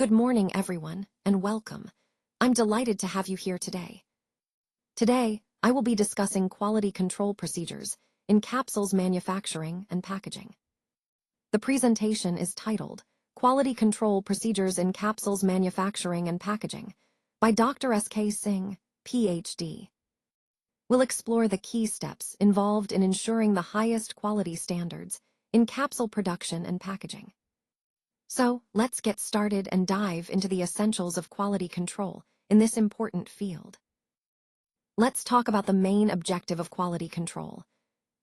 Good morning, everyone, and welcome. I'm delighted to have you here today. Today, I will be discussing quality control procedures in capsules manufacturing and packaging. The presentation is titled, Quality Control Procedures in Capsules Manufacturing and Packaging, by Dr. S.K. Singh, Ph.D. We'll explore the key steps involved in ensuring the highest quality standards in capsule production and packaging. So, let's get started and dive into the essentials of quality control in this important field. Let's talk about the main objective of quality control.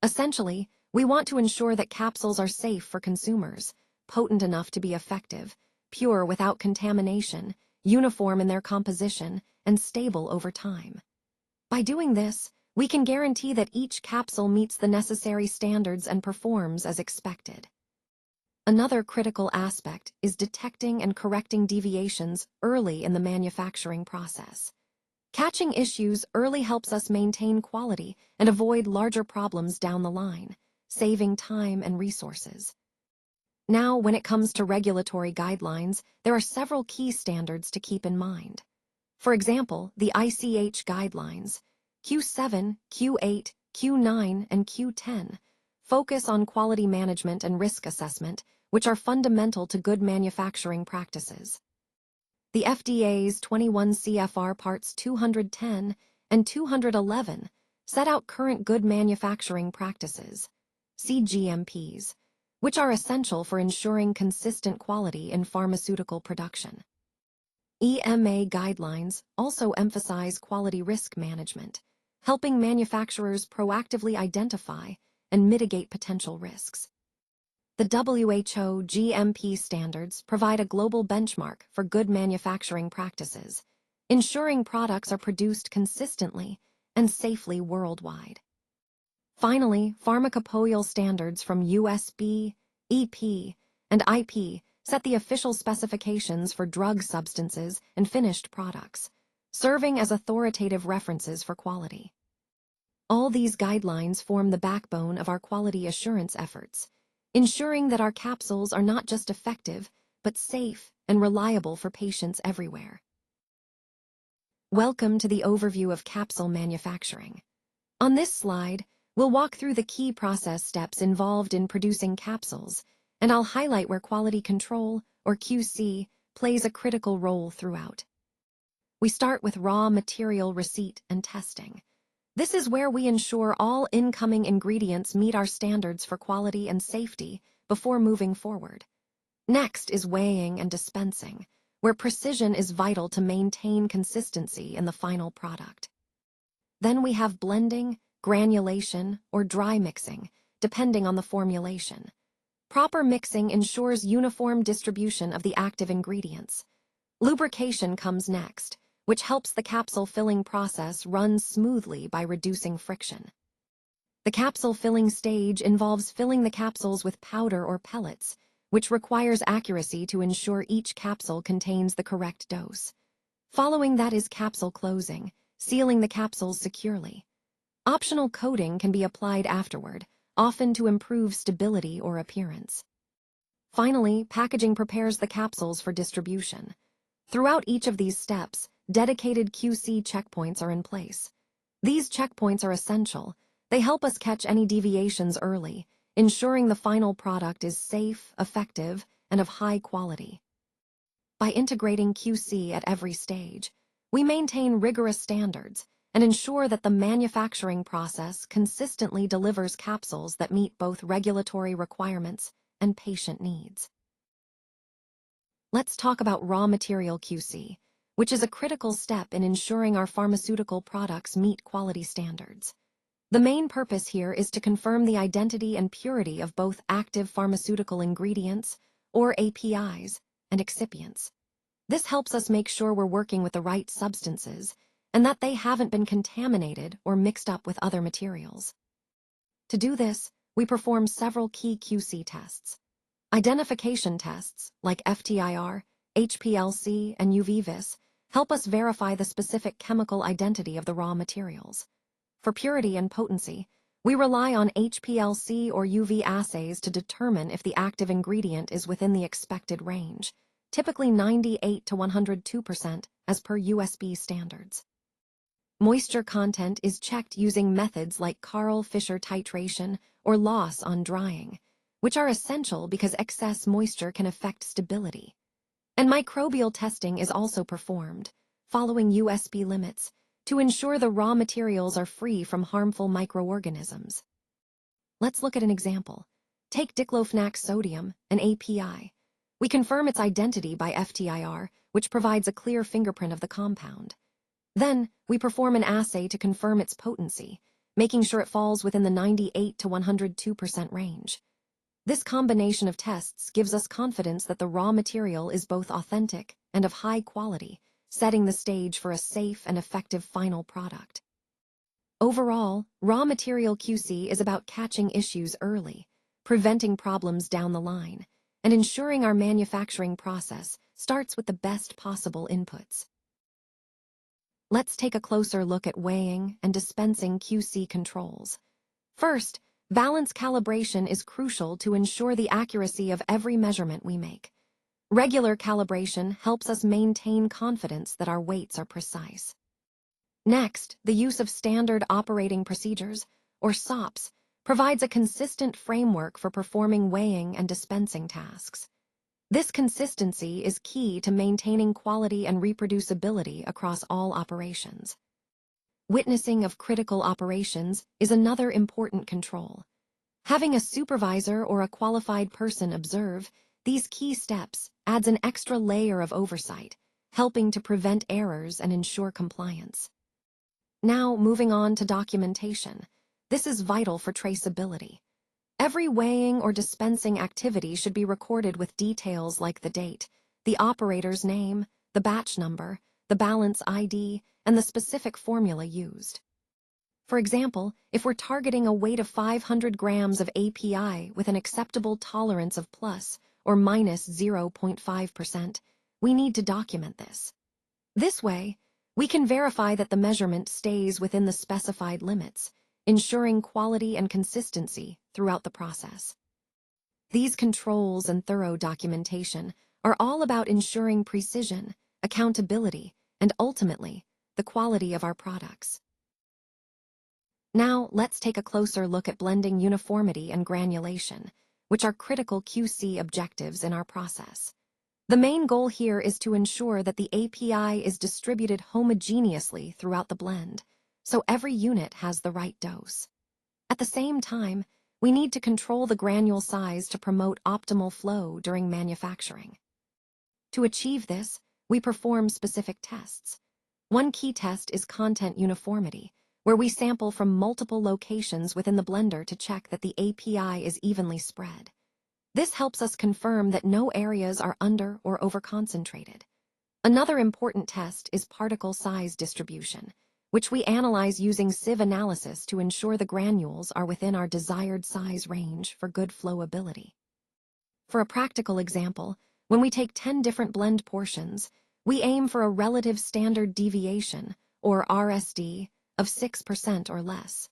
Essentially, we want to ensure that capsules are safe for consumers, potent enough to be effective, pure without contamination, uniform in their composition, and stable over time. By doing this, we can guarantee that each capsule meets the necessary standards and performs as expected. Another critical aspect is detecting and correcting deviations early in the manufacturing process. Catching issues early helps us maintain quality and avoid larger problems down the line, saving time and resources. Now, when it comes to regulatory guidelines, there are several key standards to keep in mind. For example, the ICH guidelines, Q7, Q8, Q9, and Q10, focus on quality management and risk assessment, which are fundamental to good manufacturing practices. The FDA's 21 CFR Parts 210 and 211 set out current good manufacturing practices, CGMPs, which are essential for ensuring consistent quality in pharmaceutical production. EMA guidelines also emphasize quality risk management, helping manufacturers proactively identify and mitigate potential risks. The WHO GMP standards provide a global benchmark for good manufacturing practices, ensuring products are produced consistently and safely worldwide. Finally, pharmacopoeial standards from USB, EP, and IP set the official specifications for drug substances and finished products, serving as authoritative references for quality. All these guidelines form the backbone of our quality assurance efforts, ensuring that our capsules are not just effective, but safe and reliable for patients everywhere. Welcome to the overview of capsule manufacturing. On this slide, we'll walk through the key process steps involved in producing capsules, and I'll highlight where quality control, or QC, plays a critical role throughout. We start with raw material receipt and testing. This is where we ensure all incoming ingredients meet our standards for quality and safety before moving forward. Next is weighing and dispensing, where precision is vital to maintain consistency in the final product. Then we have blending, granulation, or dry mixing, depending on the formulation. Proper mixing ensures uniform distribution of the active ingredients. Lubrication comes next, which helps the capsule filling process run smoothly by reducing friction. The capsule filling stage involves filling the capsules with powder or pellets, which requires accuracy to ensure each capsule contains the correct dose. Following that is capsule closing, sealing the capsules securely. Optional coating can be applied afterward, often to improve stability or appearance. Finally, packaging prepares the capsules for distribution. Throughout each of these steps, dedicated QC checkpoints are in place. These checkpoints are essential. They help us catch any deviations early, ensuring the final product is safe, effective, and of high quality. By integrating QC at every stage, we maintain rigorous standards and ensure that the manufacturing process consistently delivers capsules that meet both regulatory requirements and patient needs. Let's talk about raw material QC, which is a critical step in ensuring our pharmaceutical products meet quality standards. The main purpose here is to confirm the identity and purity of both active pharmaceutical ingredients, or APIs, and excipients. This helps us make sure we're working with the right substances and that they haven't been contaminated or mixed up with other materials. To do this, we perform several key QC tests. Identification tests, like FTIR, HPLC, and UV-Vis, help us verify the specific chemical identity of the raw materials. For purity and potency, we rely on HPLC or UV assays to determine if the active ingredient is within the expected range, typically 98 to 102% as per USB standards. Moisture content is checked using methods like Carl-Fisher titration or loss on drying, which are essential because excess moisture can affect stability. And microbial testing is also performed, following USB limits, to ensure the raw materials are free from harmful microorganisms. Let's look at an example. Take diclofenac sodium, an API. We confirm its identity by FTIR, which provides a clear fingerprint of the compound. Then, we perform an assay to confirm its potency, making sure it falls within the 98 to 102% range. This combination of tests gives us confidence that the raw material is both authentic and of high quality, setting the stage for a safe and effective final product. Overall, raw material QC is about catching issues early, preventing problems down the line, and ensuring our manufacturing process starts with the best possible inputs. Let's take a closer look at weighing and dispensing QC controls. First, balance calibration is crucial to ensure the accuracy of every measurement we make. Regular calibration helps us maintain confidence that our weights are precise. Next, the use of standard operating procedures, or SOPs, provides a consistent framework for performing weighing and dispensing tasks. This consistency is key to maintaining quality and reproducibility across all operations. Witnessing of critical operations is another important control. Having a supervisor or a qualified person observe these key steps adds an extra layer of oversight, helping to prevent errors and ensure compliance. Now, moving on to documentation. This is vital for traceability. Every weighing or dispensing activity should be recorded with details like the date, the operator's name, the batch number, the balance ID, and the specific formula used. For example, if we're targeting a weight of 500 grams of API with an acceptable tolerance of plus or minus 0.5%, we need to document this. This way, we can verify that the measurement stays within the specified limits, ensuring quality and consistency throughout the process. These controls and thorough documentation are all about ensuring precision, accountability, and ultimately, the quality of our products. Now, let's take a closer look at blending uniformity and granulation, which are critical QC objectives in our process. The main goal here is to ensure that the API is distributed homogeneously throughout the blend, so every unit has the right dose. At the same time, we need to control the granule size to promote optimal flow during manufacturing. To achieve this, we perform specific tests. One key test is content uniformity, where we sample from multiple locations within the blender to check that the API is evenly spread. This helps us confirm that no areas are under or over-concentrated. Another important test is particle size distribution, which we analyze using sieve analysis to ensure the granules are within our desired size range for good flowability. For a practical example, when we take 10 different blend portions, we aim for a relative standard deviation, or RSD, of 6% or less.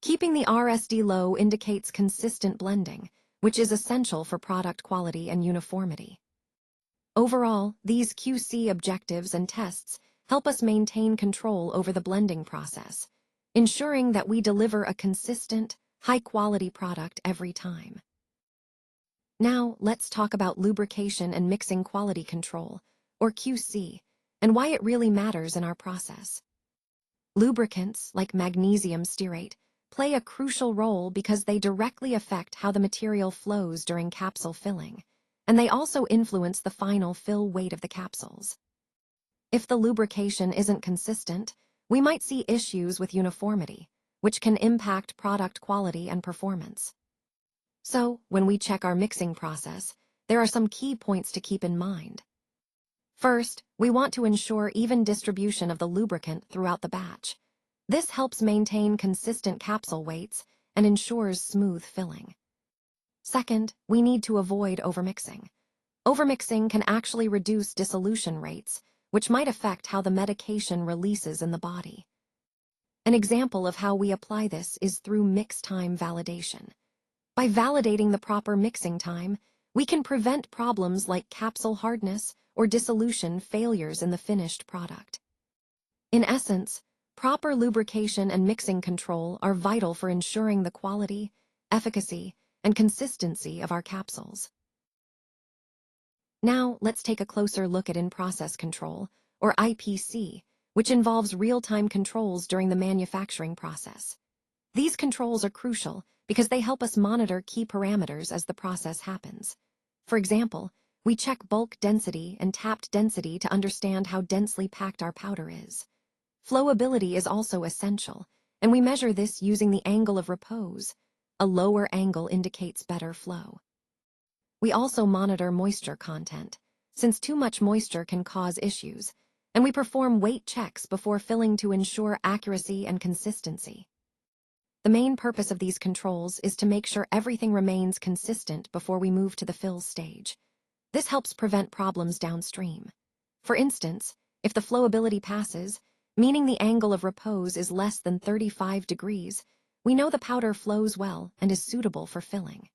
Keeping the RSD low indicates consistent blending, which is essential for product quality and uniformity. Overall, these QC objectives and tests help us maintain control over the blending process, ensuring that we deliver a consistent, high-quality product every time. Now, let's talk about lubrication and mixing quality control, or QC, and why it really matters in our process. Lubricants, like magnesium stearate, play a crucial role because they directly affect how the material flows during capsule filling, and they also influence the final fill weight of the capsules. If the lubrication isn't consistent, we might see issues with uniformity, which can impact product quality and performance. So, when we check our mixing process, there are some key points to keep in mind. First, we want to ensure even distribution of the lubricant throughout the batch. This helps maintain consistent capsule weights and ensures smooth filling. Second, we need to avoid overmixing. Overmixing can actually reduce dissolution rates, which might affect how the medication releases in the body. An example of how we apply this is through mix time validation. By validating the proper mixing time, we can prevent problems like capsule hardness or dissolution failures in the finished product. In essence, proper lubrication and mixing control are vital for ensuring the quality, efficacy, and consistency of our capsules. Now, let's take a closer look at in-process control, or IPC, which involves real-time controls during the manufacturing process. These controls are crucial because they help us monitor key parameters as the process happens. For example, we check bulk density and tapped density to understand how densely packed our powder is. Flowability is also essential, and we measure this using the angle of repose. A lower angle indicates better flow. We also monitor moisture content, since too much moisture can cause issues, and we perform weight checks before filling to ensure accuracy and consistency. The main purpose of these controls is to make sure everything remains consistent before we move to the fill stage. This helps prevent problems downstream. For instance, if the flowability passes, meaning the angle of repose is less than 35 degrees, we know the powder flows well and is suitable for filling.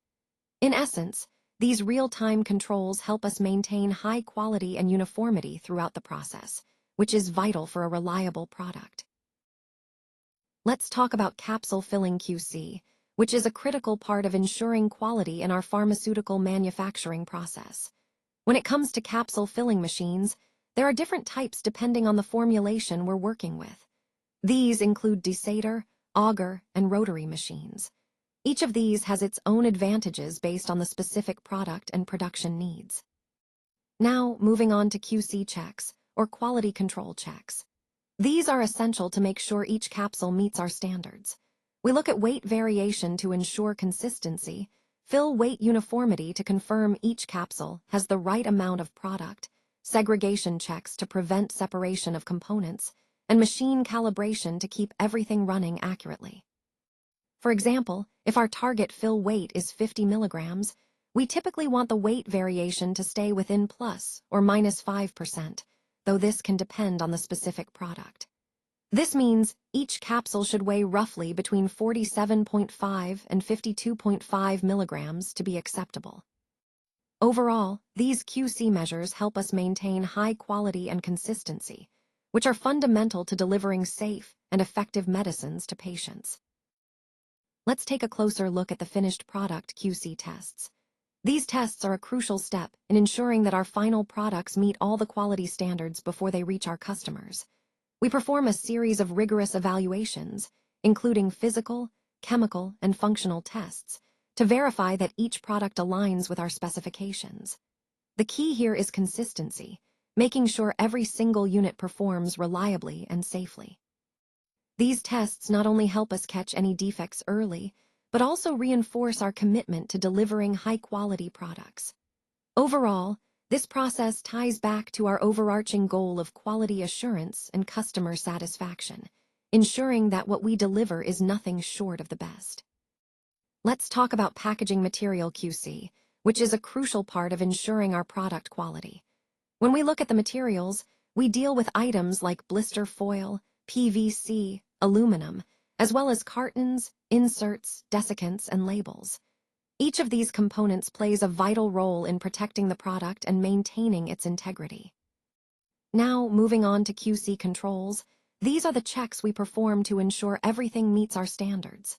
In essence, these real-time controls help us maintain high quality and uniformity throughout the process, which is vital for a reliable product. Let's talk about capsule filling QC, which is a critical part of ensuring quality in our pharmaceutical manufacturing process. When it comes to capsule filling machines, there are different types depending on the formulation we're working with. These include desater, auger, and rotary machines. Each of these has its own advantages based on the specific product and production needs. Now, moving on to QC checks, or quality control checks. These are essential to make sure each capsule meets our standards. We look at weight variation to ensure consistency, fill weight uniformity to confirm each capsule has the right amount of product, segregation checks to prevent separation of components, and machine calibration to keep everything running accurately. For example, if our target fill weight is 50 milligrams, we typically want the weight variation to stay within plus or minus 5%, though this can depend on the specific product. This means each capsule should weigh roughly between 47.5 and 52.5 milligrams to be acceptable. Overall, these QC measures help us maintain high quality and consistency, which are fundamental to delivering safe and effective medicines to patients. Let's take a closer look at the finished product QC tests. These tests are a crucial step in ensuring that our final products meet all the quality standards before they reach our customers. We perform a series of rigorous evaluations, including physical, chemical, and functional tests, to verify that each product aligns with our specifications. The key here is consistency, making sure every single unit performs reliably and safely. These tests not only help us catch any defects early, but also reinforce our commitment to delivering high-quality products. Overall, this process ties back to our overarching goal of quality assurance and customer satisfaction, ensuring that what we deliver is nothing short of the best. Let's talk about packaging material QC, which is a crucial part of ensuring our product quality. When we look at the materials, we deal with items like blister foil, PVC, aluminum, as well as cartons, inserts, desiccants, and labels. Each of these components plays a vital role in protecting the product and maintaining its integrity. Now, moving on to QC controls, these are the checks we perform to ensure everything meets our standards.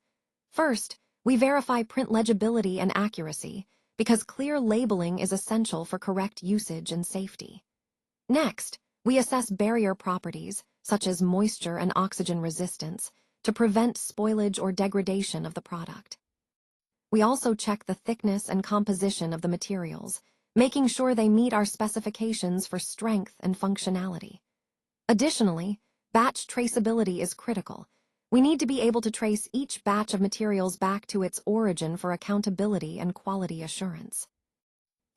First, we verify print legibility and accuracy, because clear labeling is essential for correct usage and safety. Next, we assess barrier properties, such as moisture and oxygen resistance, to prevent spoilage or degradation of the product. We also check the thickness and composition of the materials, making sure they meet our specifications for strength and functionality. Additionally, batch traceability is critical. We need to be able to trace each batch of materials back to its origin for accountability and quality assurance.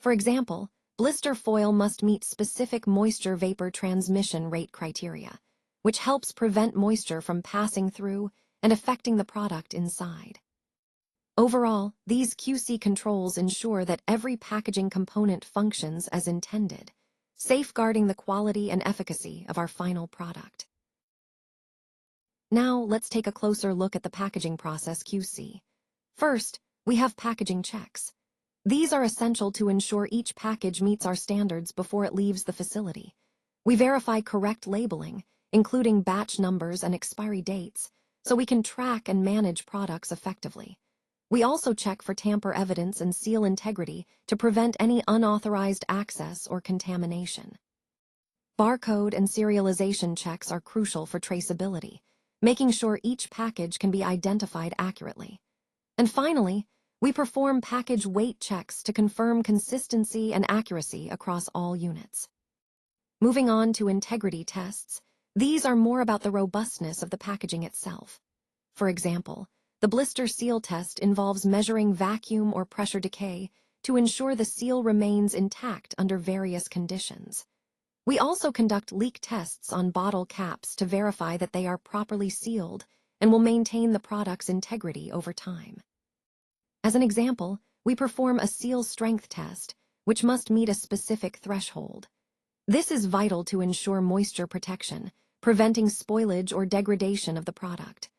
For example, blister foil must meet specific moisture vapor transmission rate criteria, which helps prevent moisture from passing through and affecting the product inside. Overall, these QC controls ensure that every packaging component functions as intended, safeguarding the quality and efficacy of our final product. Now, let's take a closer look at the packaging process QC. First, we have packaging checks. These are essential to ensure each package meets our standards before it leaves the facility. We verify correct labeling, including batch numbers and expiry dates, so we can track and manage products effectively. We also check for tamper evidence and seal integrity to prevent any unauthorized access or contamination. Barcode and serialization checks are crucial for traceability, making sure each package can be identified accurately. And finally, we perform package weight checks to confirm consistency and accuracy across all units. Moving on to integrity tests, these are more about the robustness of the packaging itself. For example, the blister seal test involves measuring vacuum or pressure decay to ensure the seal remains intact under various conditions. We also conduct leak tests on bottle caps to verify that they are properly sealed and will maintain the product's integrity over time. As an example, we perform a seal strength test, which must meet a specific threshold. This is vital to ensure moisture protection, preventing spoilage or degradation of the product.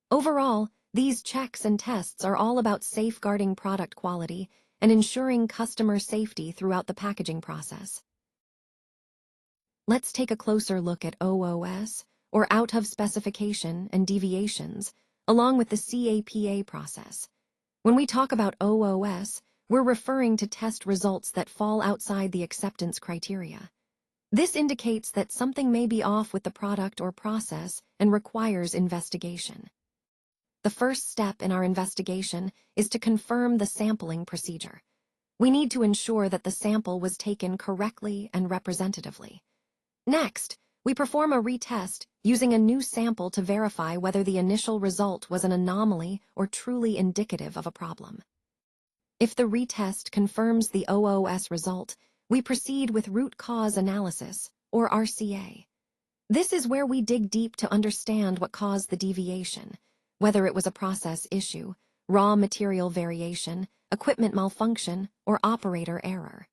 Overall, these checks and tests are all about safeguarding product quality and ensuring customer safety throughout the packaging process. Let's take a closer look at OOS, or out of specification, and deviations, along with the CAPA process. When we talk about OOS, we're referring to test results that fall outside the acceptance criteria. This indicates that something may be off with the product or process and requires investigation. The first step in our investigation is to confirm the sampling procedure. We need to ensure that the sample was taken correctly and representatively. Next, we perform a retest using a new sample to verify whether the initial result was an anomaly or truly indicative of a problem. If the retest confirms the OOS result, we proceed with root cause analysis, or RCA. This is where we dig deep to understand what caused the deviation, whether it was a process issue, raw material variation, equipment malfunction, or operator error.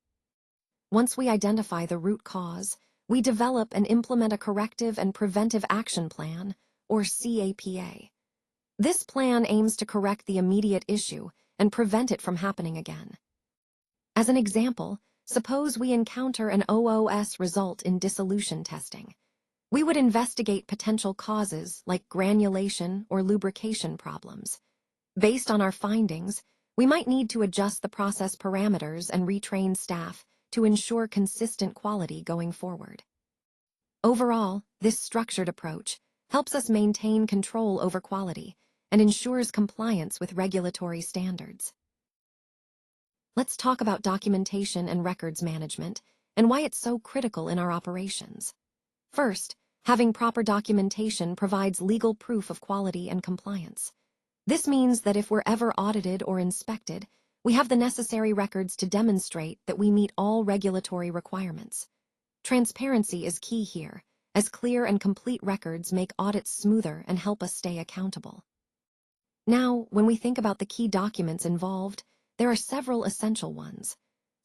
Once we identify the root cause, we develop and implement a corrective and preventive action plan, or CAPA. This plan aims to correct the immediate issue and prevent it from happening again. As an example, suppose we encounter an OOS result in dissolution testing. We would investigate potential causes like granulation or lubrication problems. Based on our findings, we might need to adjust the process parameters and retrain staff to ensure consistent quality going forward. Overall, this structured approach helps us maintain control over quality and ensures compliance with regulatory standards. Let's talk about documentation and records management and why it's so critical in our operations. First, having proper documentation provides legal proof of quality and compliance. This means that if we're ever audited or inspected, we have the necessary records to demonstrate that we meet all regulatory requirements. Transparency is key here, as clear and complete records make audits smoother and help us stay accountable. Now, when we think about the key documents involved, there are several essential ones.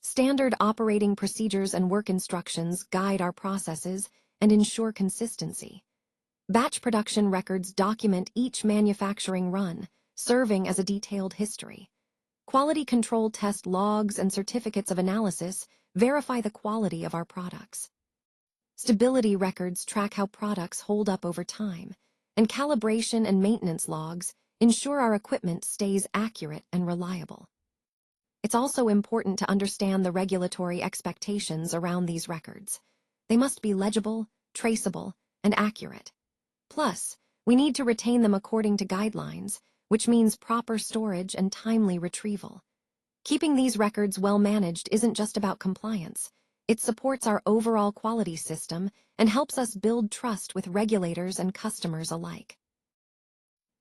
Standard operating procedures and work instructions guide our processes and ensure consistency. Batch production records document each manufacturing run, serving as a detailed history. Quality control test logs and certificates of analysis verify the quality of our products. Stability records track how products hold up over time, and calibration and maintenance logs ensure our equipment stays accurate and reliable. It's also important to understand the regulatory expectations around these records. They must be legible, traceable, and accurate. Plus, we need to retain them according to guidelines, which means proper storage and timely retrieval. Keeping these records well managed isn't just about compliance. It supports our overall quality system and helps us build trust with regulators and customers alike.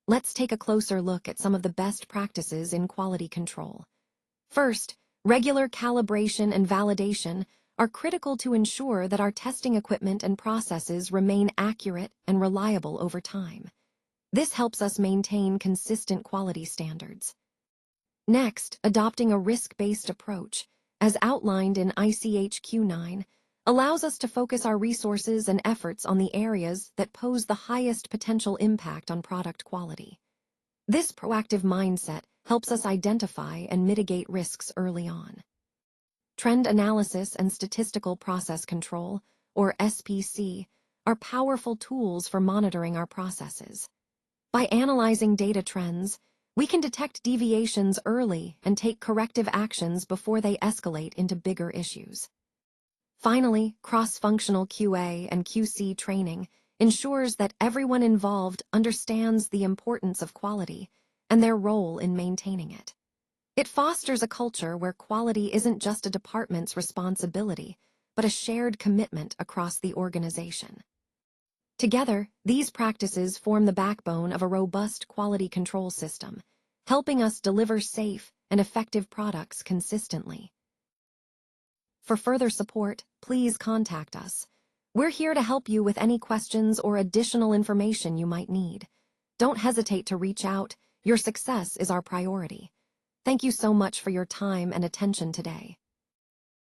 Let's take a closer look at some of the best practices in quality control. First, regular calibration and validation are critical to ensure that our testing equipment and processes remain accurate and reliable over time. This helps us maintain consistent quality standards. Next, adopting a risk-based approach, as outlined in ICH Q9, allows us to focus our resources and efforts on the areas that pose the highest potential impact on product quality. This proactive mindset helps us identify and mitigate risks early on. Trend analysis and statistical process control, or SPC, are powerful tools for monitoring our processes. By analyzing data trends, we can detect deviations early and take corrective actions before they escalate into bigger issues. Finally, cross-functional QA and QC training ensures that everyone involved understands the importance of quality and their role in maintaining it. It fosters a culture where quality isn't just a department's responsibility, but a shared commitment across the organization. Together, these practices form the backbone of a robust quality control system, helping us deliver safe and effective products consistently. For further support, please contact us. We're here to help you with any questions or additional information you might need. Don't hesitate to reach out. Your success is our priority. Thank you so much for your time and attention today.